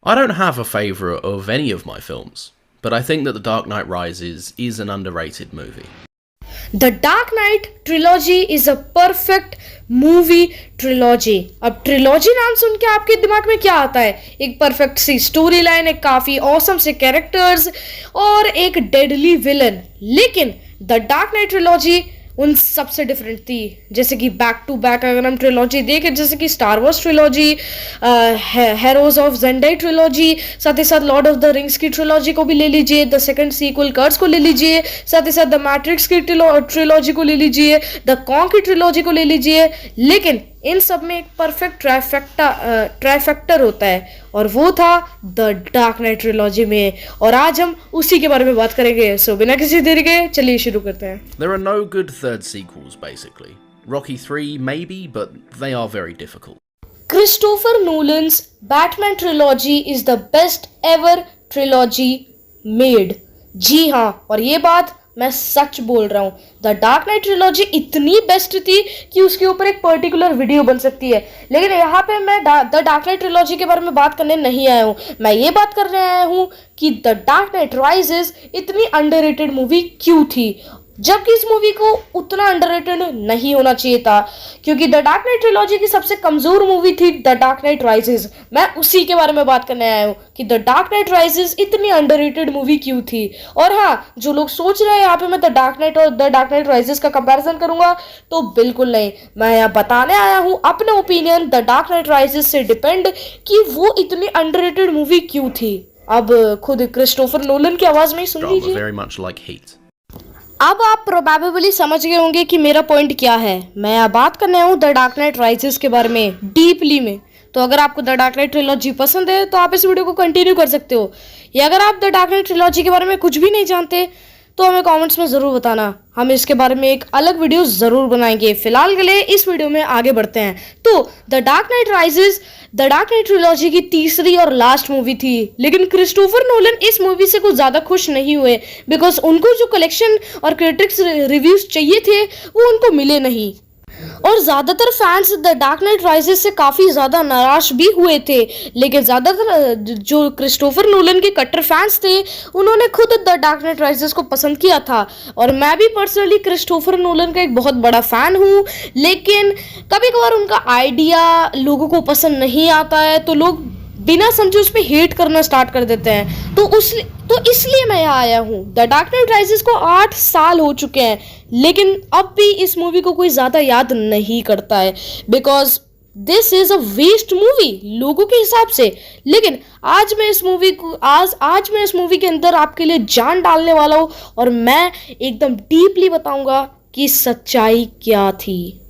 I don't have a favourite of any of my films, but I think that The Dark Knight Rises is an underrated movie. The dark night trilogy is a perfect movie trilogy. अब trilogy नाम सुन के आपके दिमाग में क्या आता है? एक परफेक्ट सी स्टोरी लाइन, एक काफी ऑसम से कैरेक्टर्स और एक डेडली विलन। लेकिन द डार्क नाइट ट्रिलॉजी उन सबसे डिफरेंट थी। जैसे कि बैक टू बैक अगर हम ट्रिलॉजी देखें, जैसे कि Star Wars trilogy, Heroes of Jendai trilogy, साथ ही साथ लॉर्ड ऑफ द रिंग्स की ट्रिलॉजी को भी ले लीजिए, द सेकंड सीक्वल कर्स को ले लीजिए, साथ ही साथ द मैट्रिक्स की ट्रिलॉजी को ले लीजिए, द कॉन्ग की ट्रिलॉजी को ले लीजिए। लेकिन इन सब में एक परफेक्ट ट्राइफैक्टर होता है और वो था द डार्क नाइट ट्रिलॉजी में, और आज हम उसी के बारे में बात करेंगे। सो बिना किसी देरी के चलिए शुरू करते हैं। There are no good third sequels, basically. Rocky 3, maybe, but they are very difficult. Christopher Nolan's Batman trilogy is the best ever trilogy made. जी हाँ, और ये बात मैं सच बोल रहा हूँ। द डार्क नाइट ट्रिलॉजी इतनी बेस्ट थी कि उसके ऊपर एक पर्टिकुलर वीडियो बन सकती है। लेकिन यहाँ पे मैं द डार्क नाइट ट्रिलॉजी के बारे में बात करने नहीं आया हूँ। मैं ये बात करने आया हूँ कि द डार्क नाइट राइजेस इतनी अंडररेटेड मूवी क्यों थी, जबकि इस मूवी को उतना अंडररेटेड नहीं होना चाहिए था, क्योंकि द डार्क नाइट ट्रिलॉजी की सबसे कमजोर मूवी थी द डार्क नाइट राइजेस। मैं उसी के बारे में बात करने आया हूँ कि द डार्क नाइट राइजेस इतनी अंडररेटेड मूवी क्यों थी। और हाँ, जो लोग सोच रहे हैं यहाँ पे मैं द डार्क नाइट और द डार्क नाइट राइजेस का कंपैरिजन करूंगा, तो बिल्कुल नहीं। मैं यहाँ बताने आया हूँ अपने opinion the dark night rises से डिपेंड कि वो इतनी अंडररेटेड मूवी क्यों थी। अब खुद क्रिस्टोफर नोलन की आवाज में ही सुन Drama लीजिए। very much like Heat. अब आप प्रोबेबली समझ गए होंगे कि मेरा पॉइंट क्या है। मैं अब बात करने हूँ द डार्क नाइट राइजेस के बारे में डीपली में। तो अगर आपको द डार्क नाइट ट्रिलॉजी पसंद है तो आप इस वीडियो को कंटिन्यू कर सकते हो, या अगर आप द डार्क नाइट ट्रिलॉजी के बारे में कुछ भी नहीं जानते तो हमें कमेंट्स में ज़रूर बताना। हम इसके बारे में एक अलग वीडियो ज़रूर बनाएंगे। फिलहाल के लिए इस वीडियो में आगे बढ़ते हैं। तो the dark night rises the dark night trilogy की तीसरी और लास्ट मूवी थी, लेकिन क्रिस्टोफर नोलन इस मूवी से कुछ ज़्यादा खुश नहीं हुए, बिकॉज उनको जो कलेक्शन और क्रिटिक्स रिव्यूज चाहिए थे वो उनको मिले नहीं। और ज़्यादातर fans the dark night rises से काफ़ी ज़्यादा नाराज भी हुए थे। लेकिन ज़्यादातर जो क्रिस्टोफर नोलन के कट्टर फैंस थे उन्होंने खुद द डार्क नाइट राइजेस को पसंद किया था, और मैं भी पर्सनली क्रिस्टोफर नोलन का एक बहुत बड़ा फ़ैन हूँ। लेकिन कभी कभार उनका आइडिया लोगों को पसंद नहीं आता है तो लोग बिना समझे उस पर हेट करना स्टार्ट कर देते हैं। तो इसलिए मैं यहाँ आया हूँ। द डार्क नाइट राइजेस को 8 साल हो चुके हैं, लेकिन अब भी इस मूवी को कोई ज़्यादा याद नहीं करता है, because this is a waste movie लोगों के हिसाब से। लेकिन आज मैं इस मूवी के अंदर आपके लिए जान डालने वाला हूँ, और मैं एकदम डीपली बताऊंगा कि सच्चाई क्या थी।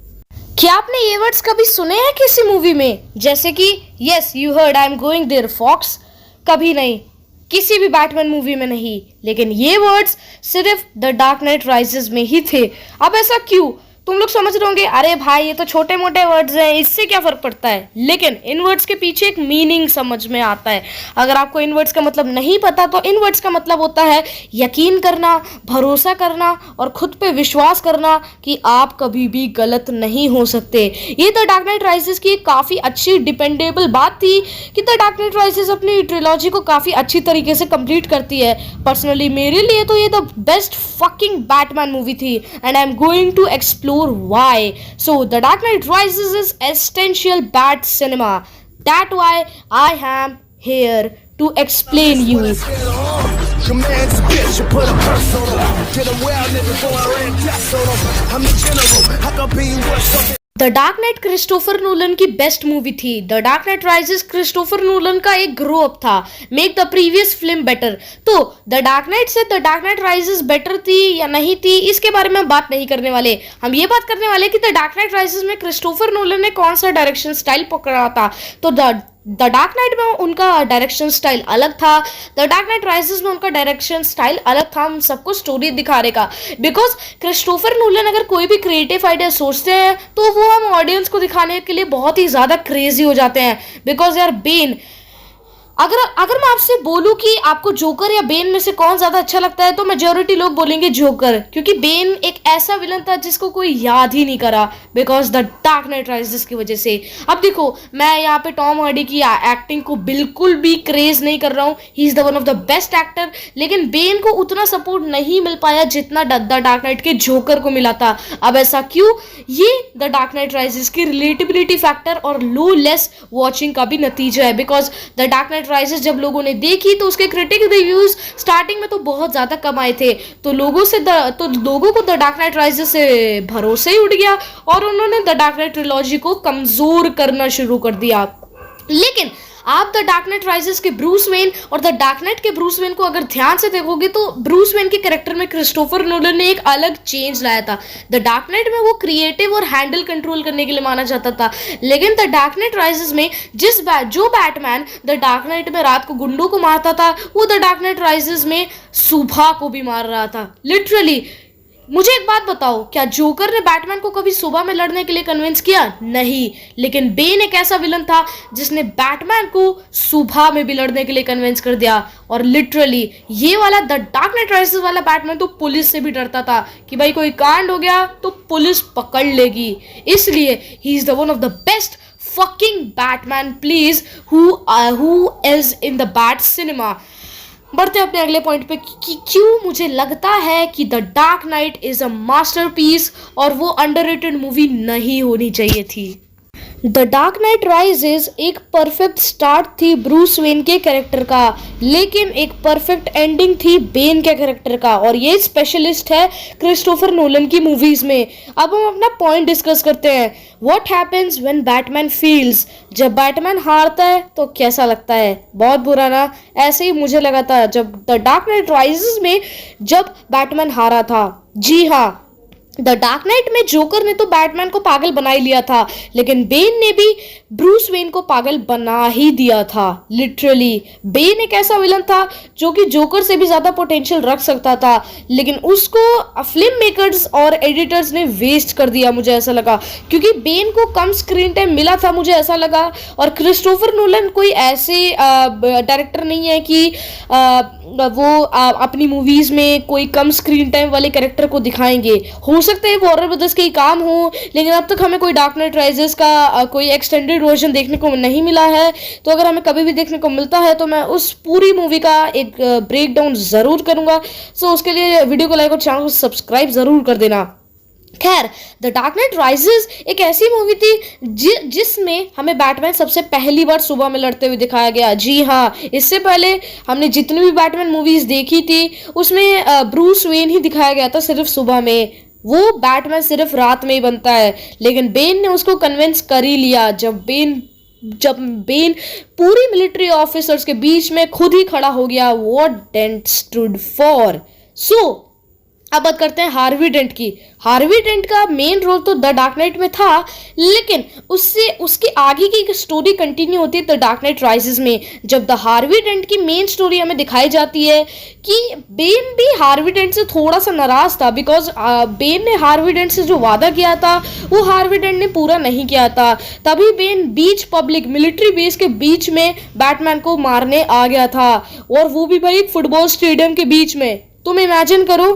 क्या आपने ये वर्ड्स कभी सुने हैं किसी मूवी में, जैसे कि yes you heard I am going there fox? कभी नहीं, किसी भी बैटमैन मूवी में नहीं। लेकिन ये वर्ड्स सिर्फ द डार्क नाइट राइजेस में ही थे। अब ऐसा क्यों? तुम लोग समझ रहे होंगे, अरे भाई ये तो छोटे मोटे वर्ड्स हैं, इससे क्या फ़र्क पड़ता है। लेकिन इन वर्ड्स के पीछे एक मीनिंग समझ में आता है। अगर आपको इन वर्ड्स का मतलब नहीं पता तो इन वर्ड्स का मतलब होता है यकीन करना, भरोसा करना और खुद पे विश्वास करना कि आप कभी भी गलत नहीं हो सकते। ये द डार्क नाइट राइजेस की एक काफ़ी अच्छी डिपेंडेबल बात थी कि द डार्क नाइट राइजेस अपनी ट्रिलॉजी को काफ़ी अच्छी तरीके से कंप्लीट करती है। पर्सनली मेरे लिए तो ये the best fucking Batman movie थी, and I am going to explore why. So The Dark Knight Rises is essential bad cinema. That why I am here to explain you. Your man's a bitch, you put a curse on him. Get a well nigga before I ran tests on him. I'm the general, I can be worse. The dark night Christopher Nolan की best movie थी। The dark night rises Christopher Nolan का एक grow up था, make the previous film better. तो the dark night से the dark night rises better थी या नहीं थी, इसके बारे में बात नहीं करने वाले। हम ये बात करने वाले कि द डार्क नाइट राइजेस में क्रिस्टोफर नोलन ने कौन सा डायरेक्शन स्टाइल पकड़ा था। तो द डार्क नाइट में उनका डायरेक्शन स्टाइल अलग था, द डार्क नाइट राइजेस में उनका डायरेक्शन स्टाइल अलग था। हम सबको स्टोरी दिखाने का, बिकॉज क्रिस्टोफर नोलन अगर कोई भी क्रिएटिव आइडिया सोचते हैं तो वो हम ऑडियंस को दिखाने के लिए बहुत ही ज़्यादा क्रेजी हो जाते हैं। बिकॉज यार बेन अगर अगर मैं आपसे बोलूं कि आपको जोकर या बेन में से कौन ज्यादा अच्छा लगता है तो मेजोरिटी लोग बोलेंगे जोकर, क्योंकि बेन एक ऐसा विलन था जिसको कोई याद ही नहीं करा because the dark night rises की वजह से। अब देखो, मैं यहाँ पे टॉम हार्डी की एक्टिंग को बिल्कुल भी क्रेज नहीं कर रहा हूँ, he is the one of the best actor, लेकिन बेन को उतना सपोर्ट नहीं मिल पाया जितना द डार्क नाइट के जोकर को मिला था। अब ऐसा क्यों? ये द डार्क नाइट राइजेस की रिलेटेबिलिटी फैक्टर और लो लेस वॉचिंग का भी नतीजा है, because the dark night rises जब लोगों ने देखी तो उसके क्रिटिक रिव्यूज स्टार्टिंग में तो बहुत ज्यादा कम आए थे, तो लोगों को द डार्क नाइट राइजेस से भरोसा ही उठ गया और उन्होंने द डार्क नाइट ट्रिलॉजी को कमजोर करना शुरू कर दिया। लेकिन आप द डार्क नाइट राइजेस के ब्रूस वेन और द डार्क नाइट के ब्रूस वेन को अगर ध्यान से देखोगे तो ब्रूस वेन के कैरेक्टर में क्रिस्टोफर नोलन ने एक अलग चेंज लाया था। द डार्क नाइट में वो क्रिएटिव और हैंडल कंट्रोल करने के लिए माना जाता था, लेकिन द डार्क नाइट राइजेस में जो बैटमैन द डार्क नाइट में रात को गुंडों को मारता था वो द डार्क नाइट राइजेस में सुबह को भी मार रहा था, लिटरली। मुझे एक बात बताओ, क्या जोकर ने बैटमैन को कभी सुबह में लड़ने के लिए कन्विंस किया? नहीं, लेकिन बेन एक ऐसा विलन था जिसने बैटमैन को सुबह में भी लड़ने के लिए कन्विंस कर दिया। और लिटरली ये वाला द डार्क नाइट राइजेस वाला बैटमैन तो पुलिस से भी डरता था कि भाई कोई कांड हो गया तो पुलिस पकड़ लेगी, इसलिए he is the one of the best fucking Batman please who is in the Bat cinema। बढ़ते अपने अगले पॉइंट पे कि क्यों मुझे लगता है कि the dark night is a masterpiece और वो अंडररेटेड मूवी नहीं होनी चाहिए थी। द डार्क नाइट राइजेस एक परफेक्ट स्टार्ट थी ब्रूस वेन के कैरेक्टर का, लेकिन एक परफेक्ट एंडिंग थी बेन के कैरेक्टर का, और ये स्पेशलिस्ट है क्रिस्टोफर नोलन की मूवीज में। अब हम अपना पॉइंट डिस्कस करते हैं। What happens when Batman feels? जब बैटमैन हारता है तो कैसा लगता है? बहुत बुरा ना? ऐसे ही मुझे लगा था जब द डार्क नाइट राइजेस में जब बैटमैन हारा था। जी हाँ, द डार्क नाइट में जोकर ने तो बैटमैन को पागल बना ही लिया था, लेकिन बेन ने भी ब्रूस वेन को पागल बना ही दिया था, लिटरली। बेन एक ऐसा विलन था जो कि जोकर से भी ज्यादा पोटेंशियल रख सकता था, लेकिन उसको फिल्म मेकर्स और एडिटर्स ने वेस्ट कर दिया, मुझे ऐसा लगा, क्योंकि बेन को कम स्क्रीन टाइम मिला था, मुझे ऐसा लगा। और क्रिस्टोफर नोलन कोई ऐसे डायरेक्टर नहीं है कि वो अपनी मूवीज में कोई कम स्क्रीन टाइम वाले कैरेक्टर को दिखाएंगे। हो सकता है वॉर्नर ब्रदर्स के ही काम हो, लेकिन अब तक हमें कोई डार्क नाइट राइजेस का कोई एक्सटेंडेड वर्जन देखने को नहीं मिला है। तो अगर हमें कभी भी देखने को मिलता है तो मैं उस पूरी मूवी का एक ब्रेक डाउन जरूर करूंगा। सो उसके लिए वीडियो को लाइक और चैनल को सब्सक्राइब जरूर कर देना। खैर, द डार्क नाइट राइजेस एक ऐसी मूवी थी जिसमें हमें बैटमैन सबसे पहली बार सुबह में लड़ते हुए दिखाया गया। जी हाँ, इससे पहले हमने जितनी भी बैटमैन मूवीज देखी थी उसमें ब्रूस वेन ही दिखाया गया था सिर्फ सुबह में। वो बैटमैन सिर्फ रात में ही बनता है, लेकिन बेन ने उसको कन्विंस कर ही लिया। जब बेन पूरी मिलिट्री ऑफिसर्स के बीच में खुद ही खड़ा हो गया, व्हाट डेंट स्टूड फॉर। सो अब बात करते हैं हार्वी डेंट की। हार्वी डेंट का मेन रोल तो द डार्क नाइट में था, लेकिन उसकी आगे की स्टोरी कंटिन्यू होती है द डार्क नाइट राइजेस में, जब द हार्वी डेंट की मेन स्टोरी हमें दिखाई जाती है कि बेन भी हार्वी डेंट से थोड़ा सा नाराज था, बिकॉज बेन ने हार्वी डेंट से जो वादा किया था वो हार्वी डेंट ने पूरा नहीं किया था। तभी बेन पब्लिक मिलिट्री बेस के बीच में बैटमैन को मारने आ गया था, और वो भी भाई फुटबॉल स्टेडियम के बीच में। तुम इमेजिन करो,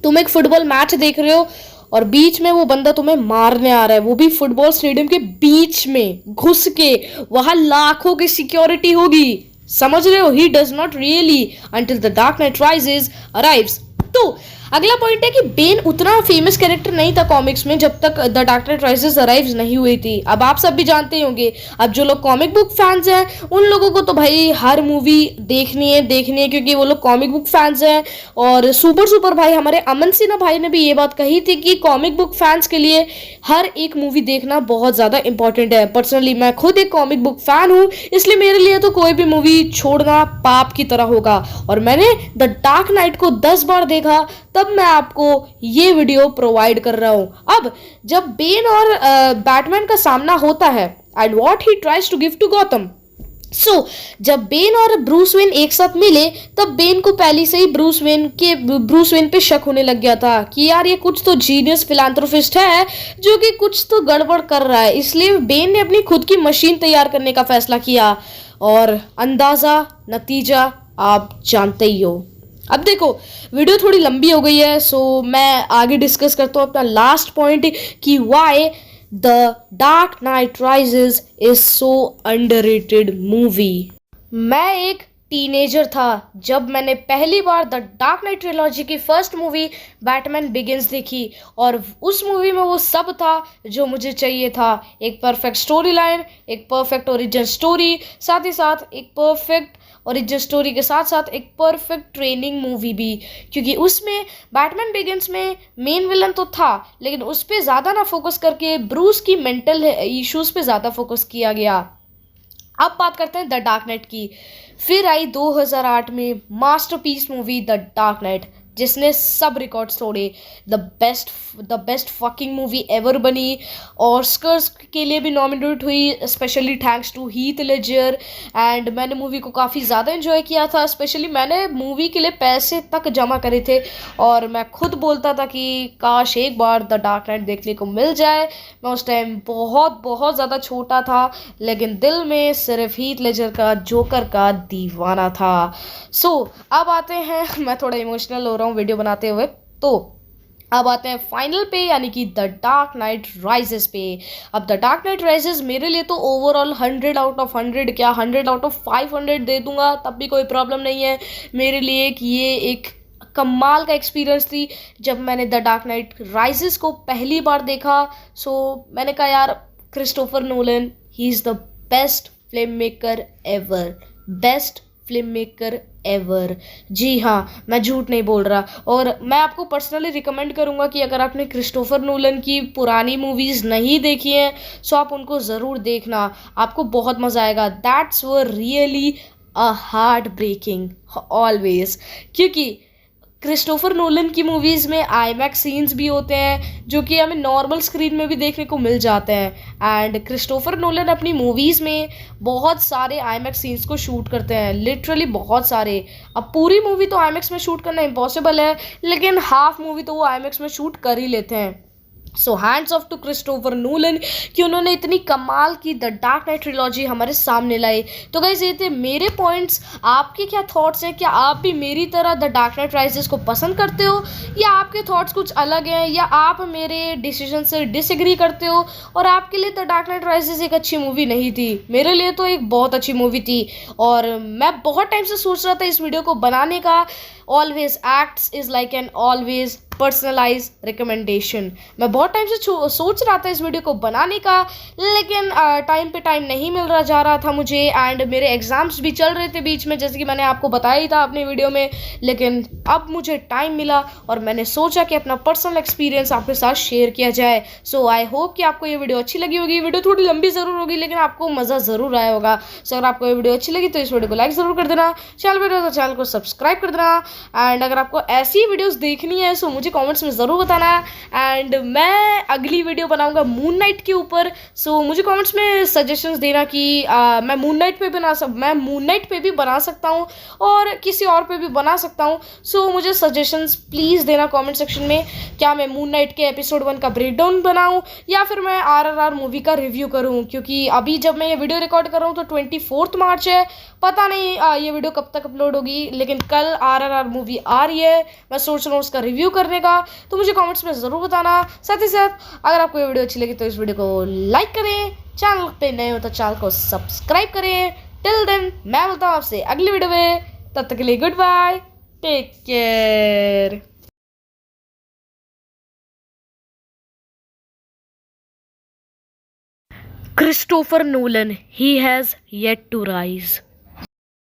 तुम एक फुटबॉल मैच देख रहे हो और बीच में वो बंदा तुम्हें मारने आ रहा है, वो भी फुटबॉल स्टेडियम के बीच में घुस के। वहां लाखों की सिक्योरिटी होगी, समझ रहे हो? He does not really until the dark night rises arrives. तो अगला पॉइंट है कि बेन उतना फेमस कैरेक्टर नहीं था कॉमिक्स में जब तक the dark night rises arrives नहीं हुई थी। अब आप सब भी जानते होंगे, अब जो लोग कॉमिक बुक फैंस हैं उन लोगों को तो भाई हर मूवी देखनी है क्योंकि वो लोग कॉमिक बुक फैंस हैं। और सुपर भाई हमारे अमन सिन्हा भाई ने भी ये बात कही थी कि कॉमिक बुक फैंस के लिए हर एक मूवी देखना बहुत ज़्यादा इंपॉर्टेंट है। पर्सनली मैं खुद एक कॉमिक बुक फैन हूँ, इसलिए मेरे लिए तो कोई भी मूवी छोड़ना पाप की तरह होगा। और मैंने द डार्क नाइट को 10 बार देखा, तब मैं आपको ये वीडियो प्रोवाइड कर रहा हूं। अब जब बेन और बैटमैन का सामना होता है and what he tries to give to Gotham. जब बेन और ब्रूस वेन एक साथ मिले तब बेन को पहले से ही ब्रूस वेन पे शक होने लग गया था कि यार ये कुछ तो जीनियस फिलैंथ्रोपिस्ट है जो कि कुछ तो गड़बड़ कर रहा है। इसलिए बेन ने अपनी खुद की मशीन तैयार करने का फैसला किया। और अंदाज़ा नतीजा आप जानते ही हो। अब देखो वीडियो थोड़ी लंबी हो गई है, सो मैं आगे डिस्कस करता हूँ अपना लास्ट पॉइंट कि why the dark night rises is so underrated movie. मैं एक टीनेजर था जब मैंने पहली बार द डार्क नाइट ट्रिलॉजी की फर्स्ट मूवी बैटमैन बिगिंस देखी, और उस मूवी में वो सब था जो मुझे चाहिए था। एक परफेक्ट स्टोरी लाइन, एक परफेक्ट ओरिजिन स्टोरी, साथ ही साथ एक परफेक्ट ओरिजिन स्टोरी के साथ साथ एक परफेक्ट ट्रेनिंग मूवी भी, क्योंकि उसमें बैटमैन बिगिंस में मेन विलन तो था लेकिन उस पर ज़्यादा ना फोकस करके ब्रूस की मेंटल इश्यूज पे ज़्यादा फोकस किया गया। अब बात करते हैं द डार्क नाइट की। फिर आई 2008 में masterpiece movie the dark knight, जिसने सब रिकॉर्ड्स तोड़े। The best fucking movie ever बनी, ऑस्कर्स के लिए भी नॉमिनेट हुई, specially thanks to Heath Ledger. And मैंने मूवी को काफ़ी ज़्यादा एंजॉय किया था। स्पेशली मैंने मूवी के लिए पैसे तक जमा करे थे और मैं खुद बोलता था कि काश एक बार द डार्क नाइट देखने को मिल जाए। मैं उस टाइम बहुत बहुत ज़्यादा छोटा था लेकिन दिल में सिर्फ हीथ लेजर का जोकर का दीवाना था। सो अब आते हैं, मैं थोड़ा इमोशनल हो रहा हूँ वीडियो बनाते हुए, तो अब आते हैं फाइनल पे यानी कि द डार्क नाइट राइजेस पे। अब द डार्क नाइट राइजेस मेरे लिए तो ओवरऑल 100 आउट ऑफ 100 क्या 100 आउट ऑफ 500 दे दूंगा, तब भी कोई प्रॉब्लम नहीं है मेरे लिए कि ये एक कमाल का एक्सपीरियंस थी जब मैंने द डार्क नाइट राइजेस को पहली बार देखा। सो मैंने कहा यार Christopher Nolan he is the best film maker ever, best film maker ever. जी हाँ, मैं झूठ नहीं बोल रहा। और मैं आपको पर्सनली रिकमेंड करूँगा कि अगर आपने क्रिस्टोफर नोलन की पुरानी मूवीज़ नहीं देखी हैं सो आप उनको ज़रूर देखना, आपको बहुत मज़ा आएगा। That's where really a heartbreaking always, क्योंकि क्रिस्टोफर नोलन की मूवीज़ में आईमैक्स सीन्स भी होते हैं जो कि हमें नॉर्मल स्क्रीन में भी देखने को मिल जाते हैं। एंड क्रिस्टोफर नोलन अपनी मूवीज़ में बहुत सारे आईमैक्स सीन्स को शूट करते हैं, लिटरली बहुत सारे। अब पूरी मूवी तो आईमैक्स में शूट करना इम्पॉसिबल है लेकिन हाफ मूवी तो वो आईमैक्स में शूट कर ही लेते हैं। So hands off to Christopher Nolan कि उन्होंने इतनी कमाल की द डार्क नाइट ट्रिलॉजी हमारे सामने लाई। तो गाइस ये थे मेरे पॉइंट्स, आपके क्या थॉट्स हैं? क्या आप भी मेरी तरह द डार्क नाइट राइजेस को पसंद करते हो या आपके थॉट्स कुछ अलग हैं, या आप मेरे डिसीजन से डिसएग्री करते हो और आपके लिए द डार्क नाइट राइजेस एक अच्छी मूवी नहीं थी? मेरे लिए तो एक बहुत अच्छी मूवी थी और मैं बहुत टाइम से सोच रहा था इस वीडियो को बनाने का। Always acts is like an always personalise recommendation. मैं बहुत टाइम से सोच रहा था इस वीडियो को बनाने का लेकिन टाइम पे टाइम नहीं मिल रहा जा रहा था मुझे, एंड मेरे एग्जाम्स भी चल रहे थे बीच में जैसे कि मैंने आपको बताया ही था अपने वीडियो में। लेकिन अब मुझे टाइम मिला और मैंने सोचा कि अपना पर्सनल एक्सपीरियंस आपके साथ शेयर किया जाए। सो आई होप कि आपको ये वीडियो अच्छी लगी होगी। वीडियो थोड़ी लंबी ज़रूर होगी लेकिन आपको मज़ा ज़रूर आया होगा। सो अगर आपको ये वीडियो अच्छी लगी तो इस वीडियो को लाइक ज़रूर कर देना, चैनल को सब्सक्राइब कर देना। एंड अगर आपको ऐसी वीडियोस देखनी है सो मुझे कमेंट्स में ज़रूर बताना। एंड मैं अगली वीडियो बनाऊंगा मून नाइट के ऊपर, सो मुझे कमेंट्स में सजेशंस देना कि मैं मून नाइट पे भी बना सकता हूँ और किसी और पे भी बना सकता हूँ। सो मुझे सजेशंस प्लीज़ देना कमेंट सेक्शन में। क्या मैं मून नाइट के एपिसोड 1 का ब्रेकडाउन बनाऊँ या फिर मैं RRR मूवी का रिव्यू करूँ, क्योंकि अभी जब मैं ये वीडियो रिकॉर्ड कर रहा हूँ तो 24 मार्च है। पता नहीं ये वीडियो कब तक अपलोड होगी लेकिन कल RRR मूवी आ रही है, मैं सोच रहा हूँ उसका रिव्यू करने का। तो मुझे कमेंट्स में ज़रूर बताना। साथ ही साथ अगर आपको ये वीडियो अच्छी लगी तो इस वीडियो को लाइक करें, चैनल पे नए हो तो चैनल को सब्सक्राइब करें। टिल देन मैं मिलता हूँ आपसे अगली वीडियो में, तब तक के लिए good bye, take care. Christopher Nolan, he has yet to rise.